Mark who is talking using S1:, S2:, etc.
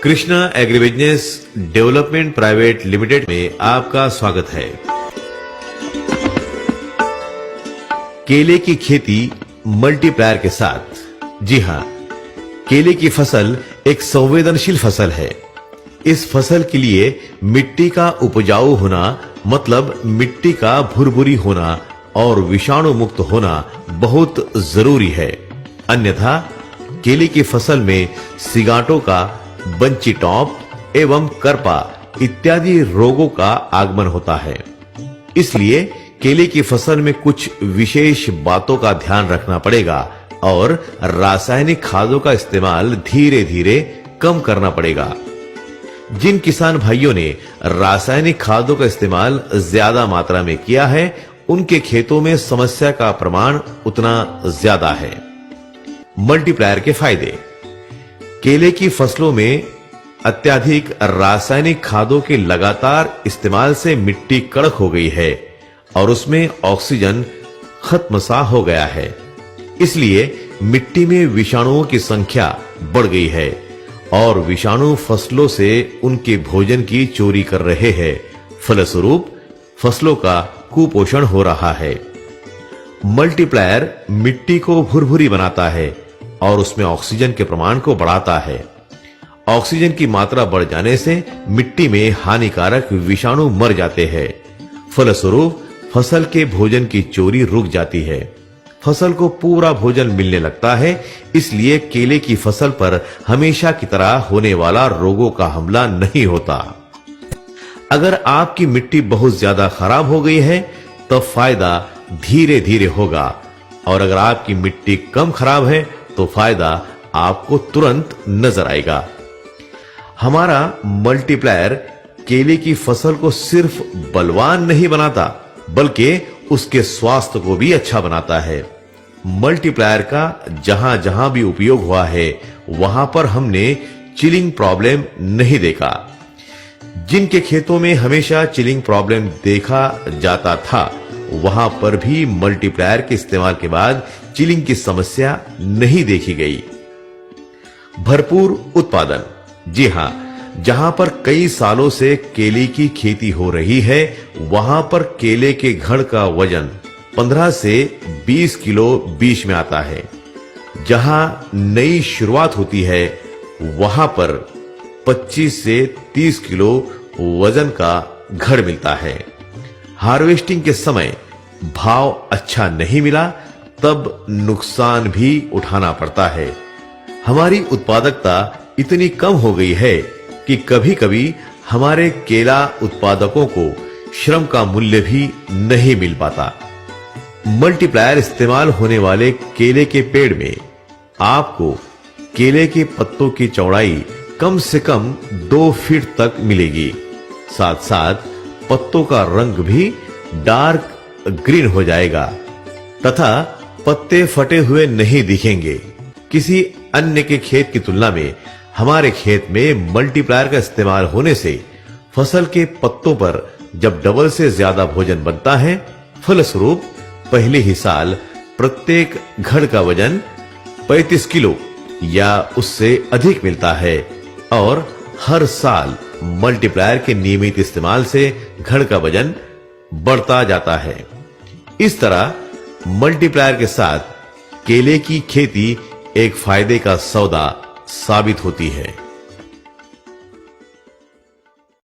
S1: Krishna agribusiness development private limited में आपका स्वागत है। केले की खेती मल्टीप्लायर के साथ। जी हां, केले की फसल एक संवेदनशील फसल है। इस फसल के लिए मिट्टी का उपजाऊ होना मतलब मिट्टी का भुरभुरी होना और विषाणु मुक्त होना बहुत जरूरी है। अन्यथा केले की फसल में सिगाटों का, बंची टॉप एवं करपा इत्यादि रोगों का आगमन होता है। इसलिए केले की फसल में कुछ विशेष बातों का ध्यान रखना पड़ेगा और रासायनिक खादों का इस्तेमाल धीरे-धीरे कम करना पड़ेगा। जिन किसान भाइयों ने रासायनिक खादों का इस्तेमाल ज्यादा मात्रा में किया है, उनके खेतों में समस्या का प्रमाण उतना ज्यादा है। मल्टीप्लायर के फायदे। केले की फसलों में अत्यधिक रासायनिक खादों के लगातार इस्तेमाल से मिट्टी कड़क हो गई है और उसमें ऑक्सीजन खत्म सा हो गया है। इसलिए मिट्टी में विषाणुओं की संख्या बढ़ गई है और विषाणु फसलों से उनके भोजन की चोरी कर रहे हैं। फलस्वरूप फसलों का कुपोषण हो रहा है। मल्टीप्लायर मिट्टी को भुरभुरी बनाता है और उसमें ऑक्सीजन के प्रमाण को बढ़ाता है। ऑक्सीजन की मात्रा बढ़ जाने से मिट्टी में हानिकारक विषाणु मर जाते हैं। फलस्वरूप फसल के भोजन की चोरी रुक जाती है। फसल को पूरा भोजन मिलने लगता है। इसलिए केले की फसल पर हमेशा की तरह होने वाला रोगों का हमला नहीं होता। अगर आपकी मिट्टी बहुत ज्यादा खराब हो गई है तो फायदा धीरे-धीरे होगा और अगर आपकी मिट्टी कम खराब है तो फायदा आपको तुरंत नजर आएगा। हमारा मल्टीप्लायर केले की फसल को सिर्फ बलवान नहीं बनाता बल्कि उसके स्वास्थ्य को भी अच्छा बनाता है। मल्टीप्लायर का जहां-जहां भी उपयोग हुआ है वहां पर हमने चिलिंग प्रॉब्लम नहीं देखा। जिनके खेतों में हमेशा चिलिंग प्रॉब्लम देखा जाता था वहां पर भी मल्टीप्लायर के इस्तेमाल के बाद चिलिंग की समस्या नहीं देखी गई। भरपूर उत्पादन। जी हां, जहां पर कई सालों से केले की खेती हो रही है वहां पर केले के घड़ का वजन 15 से 20 किलो बीच में आता है। जहां नई शुरुआत होती है वहां पर 25 से 30 किलो वजन का घड़ मिलता है। हार्वेस्टिंग के समय भाव अच्छा नहीं मिला तब नुकसान भी उठाना पड़ता है। हमारी उत्पादकता इतनी कम हो गई है कि कभी-कभी हमारे केला उत्पादकों को श्रम का मूल्य भी नहीं मिल पाता। मल्टीप्लायर इस्तेमाल होने वाले केले के पेड़ में आपको केले के पत्तों की चौड़ाई कम से कम 2 फीट तक मिलेगी। साथ-साथ पत्तों का रंग भी डार्क ग्रीन हो जाएगा तथा पत्ते फटे हुए नहीं दिखेंगे। किसी अन्य के खेत की तुलना में हमारे खेत में मल्टीप्लायर का इस्तेमाल होने से फसल के पत्तों पर जब डबल से ज्यादा भोजन बनता है, फलस्वरूप पहले ही साल प्रत्येक घड़ का वजन 35 किलो या उससे अधिक मिलता है और हर साल मल्टीप्लायर के नियमित इस्तेमाल से घड़ का वजन बढ़ता जाता है। इस तरह मल्टीप्लायर के साथ केले की खेती एक फायदे का सौदा साबित होती है।